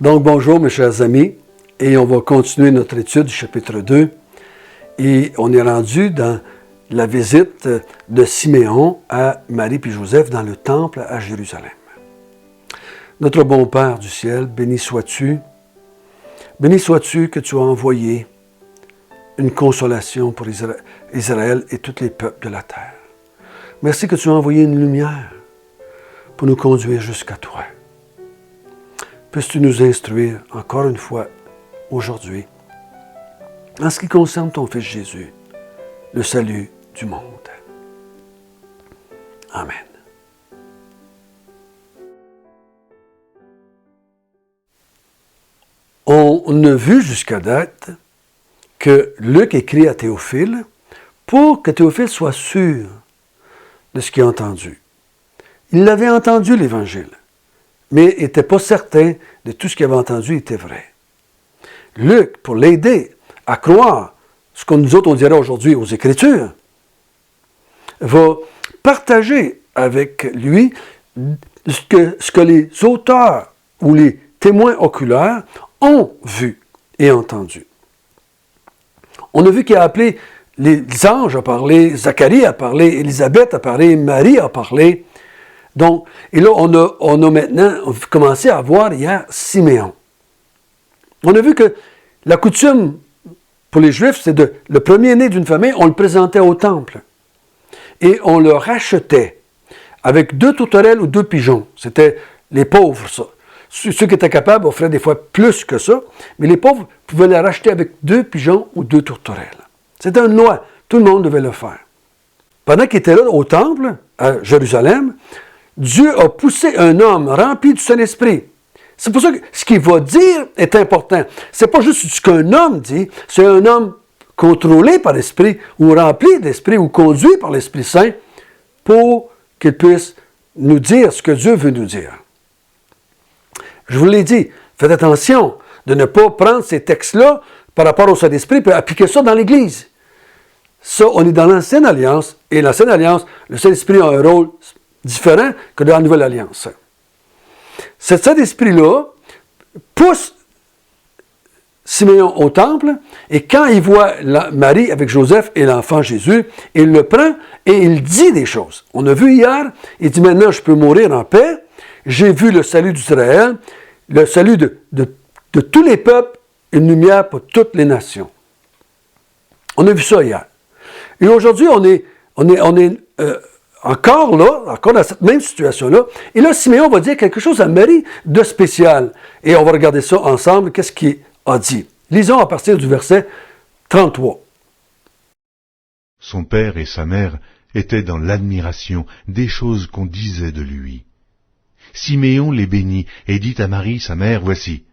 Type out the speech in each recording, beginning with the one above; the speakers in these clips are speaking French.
Donc bonjour mes chers amis, et on va continuer notre étude du chapitre 2. Et on est rendu dans la visite de Siméon à Marie et Joseph dans le temple à Jérusalem. Notre bon Père du ciel, béni sois-tu que tu as envoyé une consolation pour Israël et tous les peuples de la terre. Merci que tu as envoyé une lumière pour nous conduire jusqu'à toi. Puisses-tu nous instruire encore une fois aujourd'hui en ce qui concerne ton Fils Jésus, le salut du monde. Amen. On a vu jusqu'à date que Luc écrit à Théophile pour que Théophile soit sûr de ce qu'il a entendu. Il l'avait entendu, l'Évangile, mais n'était pas certain de tout ce qu'il avait entendu était vrai. Luc, pour l'aider à croire ce que nous autres on dirait aujourd'hui aux Écritures, va partager avec lui ce que les auteurs ou les témoins oculaires ont vu et entendu. On a vu qu'il a appelé les anges à parler, Zacharie a parlé, Élisabeth a parlé, Marie a parlé. Donc, et là, on a maintenant commencé à voir hier Siméon. On a vu que la coutume pour les Juifs, c'est le premier-né d'une famille, on le présentait au temple. Et on le rachetait avec 2 tourterelles ou 2 pigeons. C'était les pauvres, ça. Ceux qui étaient capables offraient des fois plus que ça, mais les pauvres pouvaient le racheter avec 2 pigeons ou 2 tourterelles. C'était une loi. Tout le monde devait le faire. Pendant qu'il était là au temple, à Jérusalem, Dieu a poussé un homme rempli du Saint-Esprit. C'est pour ça que ce qu'il va dire est important. Ce n'est pas juste ce qu'un homme dit, c'est un homme contrôlé par l'Esprit, ou rempli d'Esprit, ou conduit par l'Esprit Saint, pour qu'il puisse nous dire ce que Dieu veut nous dire. Je vous l'ai dit, faites attention de ne pas prendre ces textes-là par rapport au Saint-Esprit et appliquer ça dans l'Église. Ça, on est dans l'Ancienne Alliance, et l'Ancienne Alliance, le Saint-Esprit a un rôle différent que dans la Nouvelle Alliance. Ce Saint-Esprit-là pousse Siméon au temple, et quand il voit Marie avec Joseph et l'enfant Jésus, il le prend et il dit des choses. On a vu hier, il dit maintenant je peux mourir en paix, j'ai vu le salut d'Israël, le salut de tous les peuples, une lumière pour toutes les nations. On a vu ça hier. Et aujourd'hui, on est encore là, encore dans cette même situation-là. Et là, Siméon va dire quelque chose à Marie de spécial. Et on va regarder ça ensemble, qu'est-ce qu'il a dit. Lisons à partir du verset 33. Son père et sa mère étaient dans l'admiration des choses qu'on disait de lui. Siméon les bénit et dit à Marie, sa mère, voici,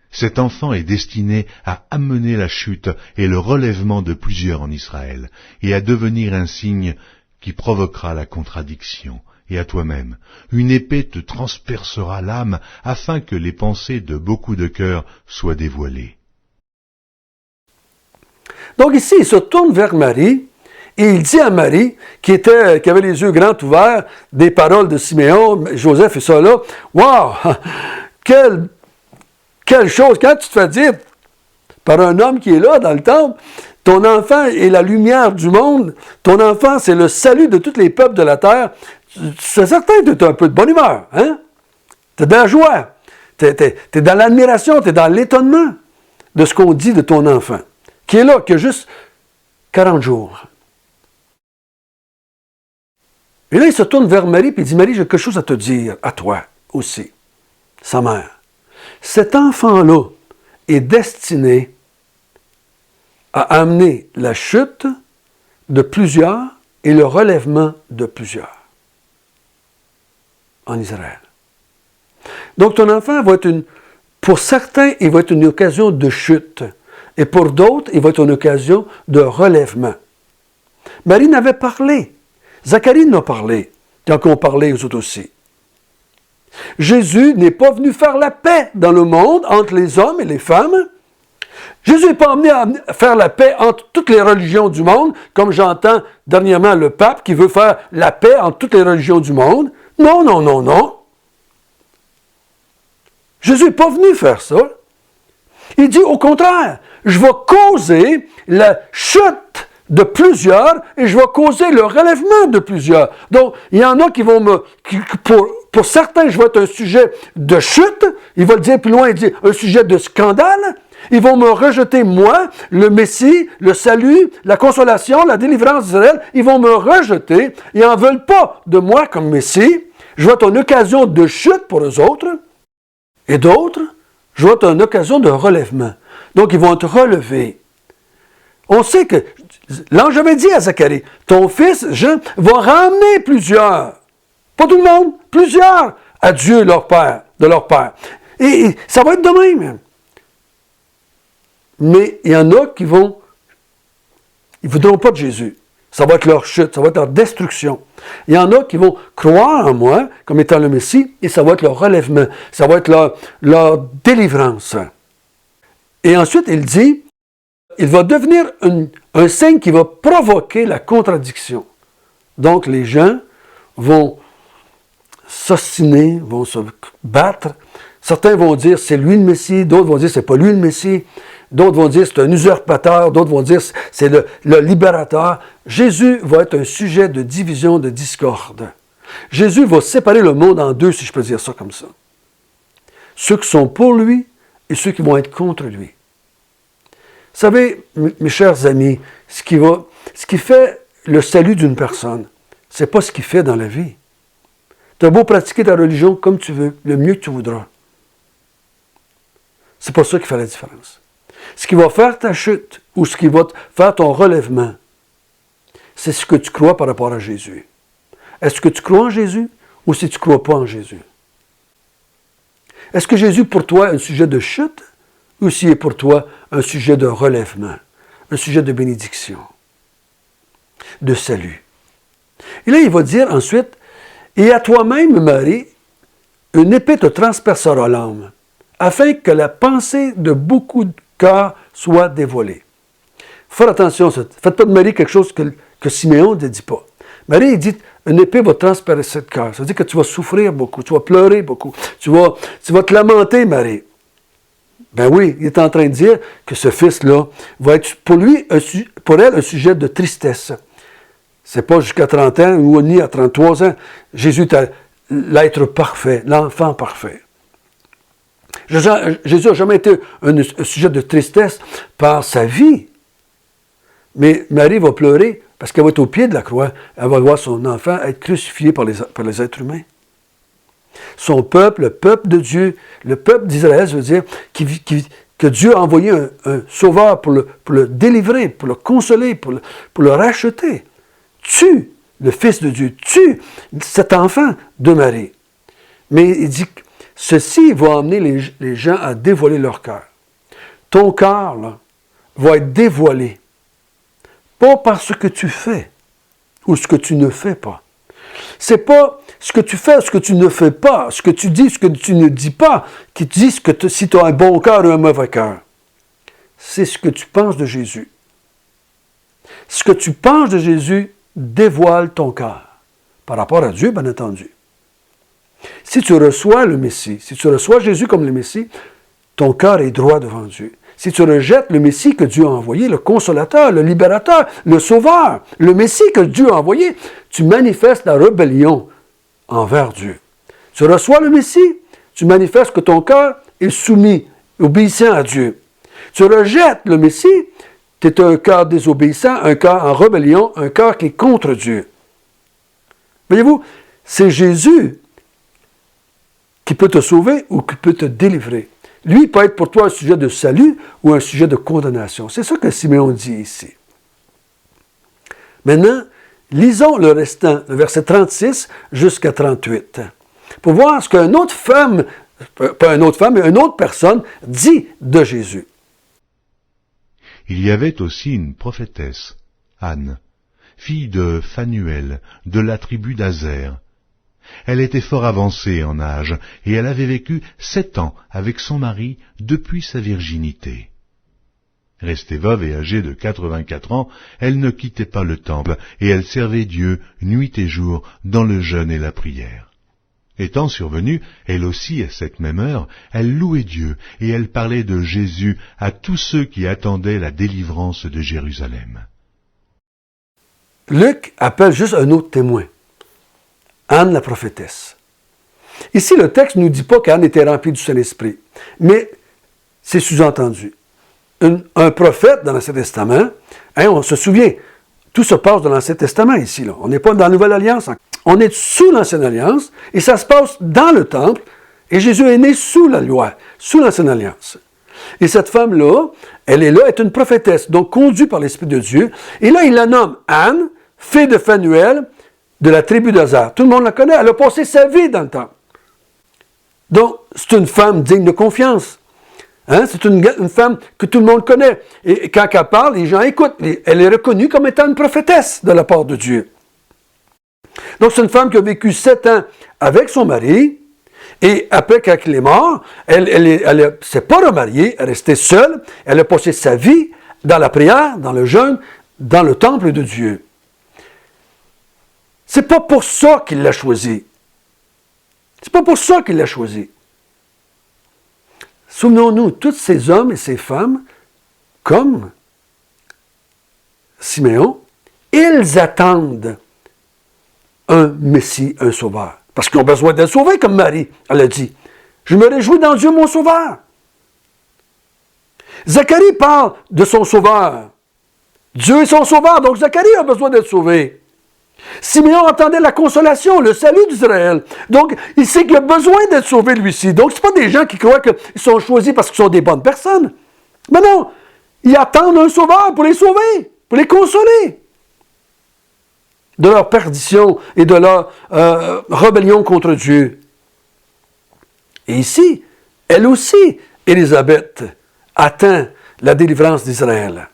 cet enfant est destiné à amener la chute et le relèvement de plusieurs en Israël, et à devenir un signe qui provoquera la contradiction. Et à toi-même, une épée te transpercera l'âme, afin que les pensées de beaucoup de cœurs soient dévoilées. Donc ici, il se tourne vers Marie, et il dit à Marie, qui avait les yeux grands ouverts, des paroles de Siméon, Joseph et ça là, « Wow! Quelle chose! Quand tu te fais dire par un homme qui est là dans le temple, ton enfant est la lumière du monde, ton enfant c'est le salut de tous les peuples de la terre, c'est certain que tu es un peu de bonne humeur, hein? Tu es dans la joie, tu es dans l'admiration, tu es dans l'étonnement de ce qu'on dit de ton enfant, qui est là, qui a juste 40 jours. Et là, il se tourne vers Marie et il dit, Marie, j'ai quelque chose à te dire, à toi aussi, sa mère. Cet enfant-là est destiné à amener la chute de plusieurs et le relèvement de plusieurs en Israël. Donc, ton enfant va être pour certains, il va être une occasion de chute. Et pour d'autres, il va être une occasion de relèvement. Marie n'avait parlé. Zacharie n'a parlé, quand on parlait aux autres aussi. Jésus n'est pas venu faire la paix dans le monde entre les hommes et les femmes. Jésus n'est pas amené à faire la paix entre toutes les religions du monde, comme j'entends dernièrement le pape qui veut faire la paix entre toutes les religions du monde. Non, non, non, non. Jésus n'est pas venu faire ça. Il dit au contraire, je vais causer la chute de plusieurs et je vais causer le relèvement de plusieurs. Donc, il y en a qui vont pour certains, je vais être un sujet de chute. Il va le dire plus loin, il dit un sujet de scandale. Ils vont me rejeter, moi, le Messie, le salut, la consolation, la délivrance d'Israël. Ils vont me rejeter. Ils n'en veulent pas de moi comme Messie. Je vais être une occasion de chute pour eux autres. Et d'autres, je vais être une occasion de relèvement. Donc, ils vont être relevés. On sait que l'ange avait dit à Zacharie, ton fils, Jean, va ramener plusieurs, pas tout le monde, plusieurs, à Dieu, leur Père, de leur Père. Et ça va être de même. Mais il y en a qui ils ne voudront pas de Jésus. Ça va être leur chute, ça va être leur destruction. Il y en a qui vont croire en moi comme étant le Messie, et ça va être leur relèvement, ça va être leur délivrance. Et ensuite, il dit, il va devenir un signe qui va provoquer la contradiction. Donc, les gens vont s'ostiner, vont se battre. Certains vont dire, c'est lui le Messie. D'autres vont dire, c'est pas lui le Messie. D'autres vont dire, c'est un usurpateur. D'autres vont dire, c'est le libérateur. Jésus va être un sujet de division, de discorde. Jésus va séparer le monde en deux, si je peux dire ça comme ça. Ceux qui sont pour lui et ceux qui vont être contre lui. Vous savez, mes chers amis, ce qui fait le salut d'une personne, c'est pas ce qu'il fait dans la vie. Tu as beau pratiquer ta religion comme tu veux, le mieux que tu voudras. C'est pas ça qui fait la différence. Ce qui va faire ta chute ou ce qui va faire ton relèvement, c'est ce que tu crois par rapport à Jésus. Est-ce que tu crois en Jésus ou si tu ne crois pas en Jésus? Est-ce que Jésus pour toi est un sujet de chute ou s'il est pour toi un sujet de relèvement, un sujet de bénédiction, de salut? Et là, il va dire ensuite, « Et à toi-même, Marie, une épée te transpercera l'âme, afin que la pensée de beaucoup de cœurs soit dévoilée. » Faites attention, faites pas de Marie quelque chose que Siméon ne dit pas. Marie, il dit, une épée va transpercer le cœur. Ça veut dire que tu vas souffrir beaucoup, tu vas pleurer beaucoup, tu vas te lamenter, Marie. Ben oui, il est en train de dire que ce fils-là va être pour elle un sujet de tristesse. C'est pas jusqu'à 30 ans ou ni à 33 ans. Jésus est l'être parfait, l'enfant parfait. Jésus n'a jamais été un sujet de tristesse par sa vie. Mais Marie va pleurer parce qu'elle va être au pied de la croix. Elle va voir son enfant être crucifié par les êtres humains. Son peuple, le peuple de Dieu, le peuple d'Israël, veut dire que Dieu a envoyé un sauveur pour le délivrer, pour le consoler, pour le racheter. Tue le Fils de Dieu, tue cet enfant de Marie. Mais il dit que ceci va amener les gens à dévoiler leur cœur. Ton cœur là, va être dévoilé. Pas par ce que tu fais ou ce que tu ne fais pas. C'est pas ce que tu fais, ce que tu ne fais pas, ce que tu dis, ce que tu ne dis pas, qui te dit si tu as un bon cœur ou un mauvais cœur. C'est ce que tu penses de Jésus. Ce que tu penses de Jésus dévoile ton cœur. Par rapport à Dieu, bien entendu. Si tu reçois le Messie, si tu reçois Jésus comme le Messie, ton cœur est droit devant Dieu. Si tu rejettes le Messie que Dieu a envoyé, le consolateur, le libérateur, le sauveur, le Messie que Dieu a envoyé, tu manifestes la rébellion envers Dieu. Tu reçois le Messie, tu manifestes que ton cœur est soumis, obéissant à Dieu. Tu rejettes le Messie, tu es un cœur désobéissant, un cœur en rébellion, un cœur qui est contre Dieu. Voyez-vous, c'est Jésus qui peut te sauver ou qui peut te délivrer. Lui peut être pour toi un sujet de salut ou un sujet de condamnation. C'est ça que Siméon dit ici. Maintenant, lisons le restant, le verset 36 jusqu'à 38, pour voir ce qu'une autre femme, pas une autre femme, mais une autre personne dit de Jésus. Il y avait aussi une prophétesse, Anne, fille de Phanuel, de la tribu d'Azer. Elle était fort avancée en âge, et elle avait vécu 7 ans avec son mari depuis sa virginité. Restée veuve et âgée de 84 ans, elle ne quittait pas le temple, et elle servait Dieu nuit et jour dans le jeûne et la prière. Étant survenue, elle aussi, à cette même heure, elle louait Dieu, et elle parlait de Jésus à tous ceux qui attendaient la délivrance de Jérusalem. Luc appelle juste un autre témoin, Anne la prophétesse. Ici, le texte ne nous dit pas qu'Anne était remplie du Saint-Esprit, mais c'est sous-entendu. Un prophète dans l'Ancien Testament, on se souvient, tout se passe dans l'Ancien Testament ici. Là. On n'est pas dans la Nouvelle Alliance. On est sous l'Ancienne Alliance, et ça se passe dans le temple, et Jésus est né sous la loi, sous l'Ancienne Alliance. Et cette femme-là, elle est une prophétesse, donc conduite par l'Esprit de Dieu, et là, il la nomme Anne, fille de Phanuel, de la tribu d'Azer. Tout le monde la connaît, elle a passé sa vie dans le temple. Donc, c'est une femme digne de confiance. C'est une femme que tout le monde connaît. Et quand elle parle, les gens écoutent. Elle est reconnue comme étant une prophétesse de la part de Dieu. Donc, c'est une femme qui a vécu 7 ans avec son mari. Et après, quand il est mort, elle ne s'est pas remariée. Elle est restée seule. Elle a passé sa vie dans la prière, dans le jeûne, dans le temple de Dieu. C'est pas pour ça qu'il l'a choisie. C'est pas pour ça qu'il l'a choisie. Souvenons-nous, tous ces hommes et ces femmes, comme Siméon, ils attendent un Messie, un Sauveur. Parce qu'ils ont besoin d'être sauvés, comme Marie, elle a dit. Je me réjouis dans Dieu, mon Sauveur. Zacharie parle de son Sauveur. Dieu est son Sauveur, donc Zacharie a besoin d'être sauvé. Siméon attendait la consolation, le salut d'Israël. Donc, il sait qu'il a besoin d'être sauvé, lui-ci. Donc, ce ne sont pas des gens qui croient qu'ils sont choisis parce qu'ils sont des bonnes personnes. Mais non, ils attendent un sauveur pour les sauver, pour les consoler de leur perdition et de leur rébellion contre Dieu. Et ici, elle aussi, Élisabeth, attend la délivrance d'Israël.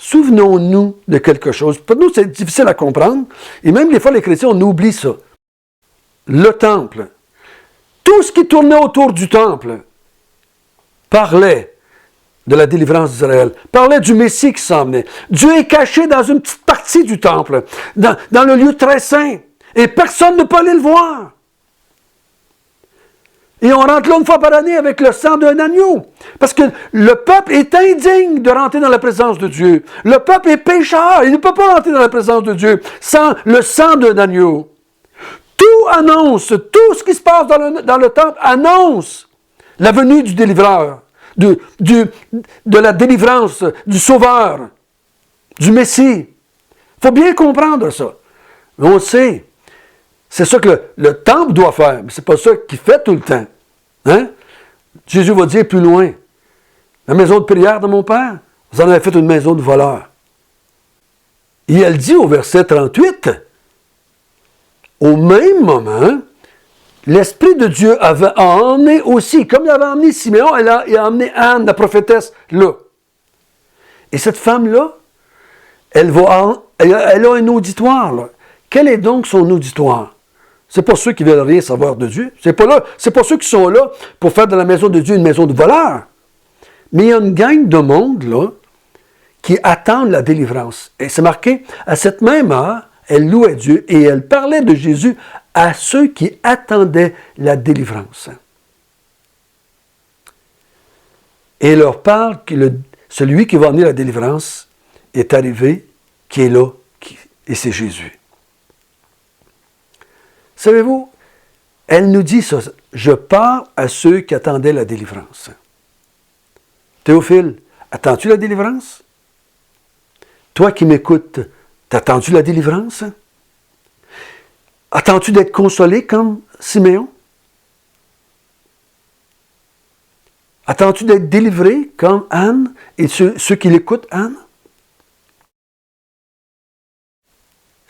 Souvenons-nous de quelque chose. Pour nous, c'est difficile à comprendre. Et même des fois, les chrétiens, on oublie ça. Le temple. Tout ce qui tournait autour du temple parlait de la délivrance d'Israël, parlait du Messie qui s'en venait. Dieu est caché dans une petite partie du temple, dans le lieu très saint. Et personne ne peut aller le voir. Et on rentre là une fois par année avec le sang d'un agneau. Parce que le peuple est indigne de rentrer dans la présence de Dieu. Le peuple est pécheur. Il ne peut pas rentrer dans la présence de Dieu sans le sang d'un agneau. Tout annonce, tout ce qui se passe dans le temple annonce la venue du délivreur, de la délivrance, du sauveur, du Messie. Il faut bien comprendre ça. Mais on sait. C'est ça que le temple doit faire, mais ce n'est pas ça qu'il fait tout le temps. Hein? Jésus va dire plus loin, la maison de prière de mon Père, vous en avez fait une maison de voleurs. Et elle dit au verset 38, au même moment, l'Esprit de Dieu a emmené aussi, comme il avait emmené Siméon, il a emmené Anne, la prophétesse, là. Et cette femme-là, elle a un auditoire, là. Quel est donc son auditoire? C'est pas ceux qui veulent rien savoir de Dieu. C'est pas ceux qui sont là pour faire de la maison de Dieu une maison de voleurs. Mais il y a une gang de monde, là, qui attendent la délivrance. Et c'est marqué, à cette même heure, elle louait Dieu et elle parlait de Jésus à ceux qui attendaient la délivrance. Et elle leur parle que celui qui va amener la délivrance est arrivé, qui est là, et c'est Jésus. Savez-vous, elle nous dit ça, je parle à ceux qui attendaient la délivrance. Théophile, attends-tu la délivrance? Toi qui m'écoutes, t'attends-tu la délivrance? Attends-tu d'être consolé comme Siméon? Attends-tu d'être délivré comme Anne et ceux qui l'écoutent, Anne?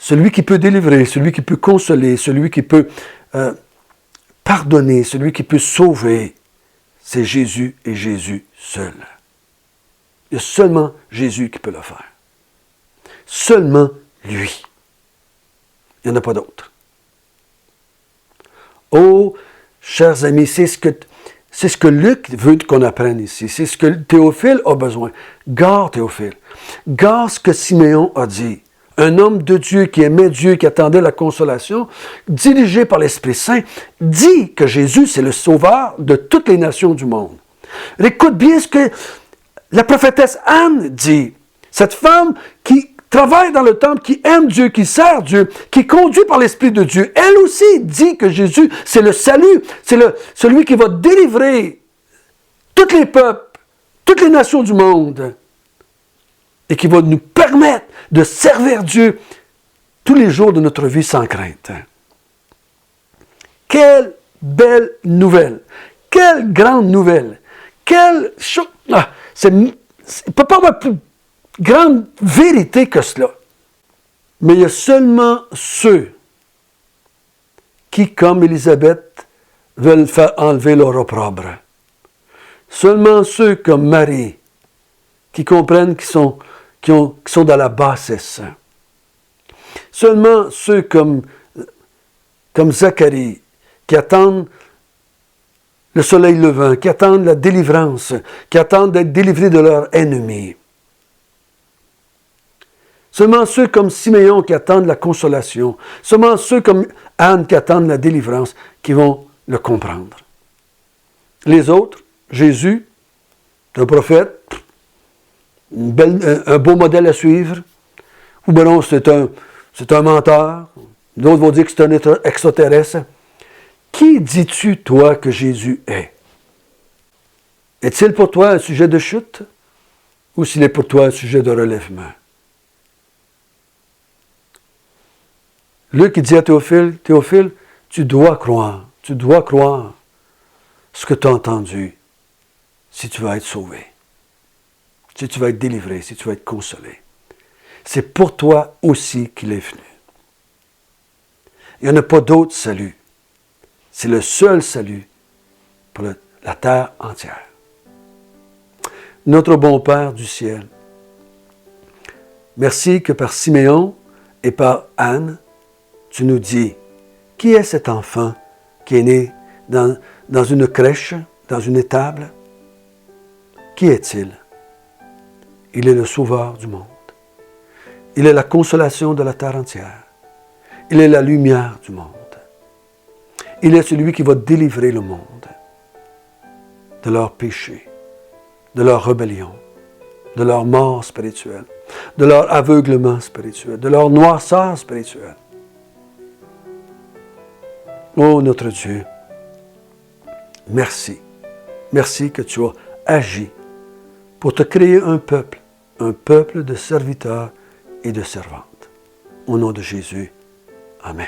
Celui qui peut délivrer, celui qui peut consoler, celui qui peut pardonner, celui qui peut sauver, c'est Jésus et Jésus seul. Il y a seulement Jésus qui peut le faire. Seulement lui. Il n'y en a pas d'autre. Oh, chers amis, c'est ce que Luc veut qu'on apprenne ici. C'est ce que Théophile a besoin. Garde Théophile. Garde ce que Siméon a dit. un homme de Dieu qui aimait Dieu, qui attendait la consolation, dirigé par l'Esprit Saint, dit que Jésus, c'est le sauveur de toutes les nations du monde. Écoute bien ce que la prophétesse Anne dit. Cette femme qui travaille dans le temple, qui aime Dieu, qui sert Dieu, qui est conduit par l'Esprit de Dieu, elle aussi dit que Jésus, c'est le salut, c'est celui qui va délivrer tous les peuples, toutes les nations du monde, et qui va nous permettre de servir Dieu tous les jours de notre vie sans crainte. Quelle belle nouvelle! Quelle grande nouvelle! Quelle chose! Il ne peut pas avoir plus grande vérité que cela. Mais il y a seulement ceux qui, comme Élisabeth, veulent faire enlever leur opprobre. Seulement ceux comme Marie, qui comprennent qu'ils sont dans la bassesse. Seulement ceux comme Zacharie, qui attendent le soleil levant, qui attendent la délivrance, qui attendent d'être délivrés de leurs ennemis. Seulement ceux comme Siméon qui attendent la consolation. Seulement ceux comme Anne qui attendent la délivrance, qui vont le comprendre. Les autres, Jésus, un prophète, un beau modèle à suivre, ou bien non, c'est un menteur, d'autres vont dire que c'est un extraterrestre. Qui dis-tu, toi, que Jésus est? Est-il pour toi un sujet de chute, ou s'il est pour toi un sujet de relèvement? Luc dit à Théophile, tu dois croire ce que tu as entendu, si tu vas être sauvé, si tu vas être délivré, si tu vas être consolé. C'est pour toi aussi qu'il est venu. Il n'y en a pas d'autre salut. C'est le seul salut pour la terre entière. Notre bon Père du ciel, merci que par Siméon et par Anne, tu nous dis, qui est cet enfant qui est né dans une crèche, dans une étable? Qui est-il? Il est le sauveur du monde. Il est la consolation de la terre entière. Il est la lumière du monde. Il est celui qui va délivrer le monde de leurs péchés, de leur rébellion, de leur mort spirituelle, de leur aveuglement spirituel, de leur noirceur spirituelle. Oh notre Dieu, merci. Merci que tu as agi pour te créer un peuple de serviteurs et de servantes. Au nom de Jésus, Amen.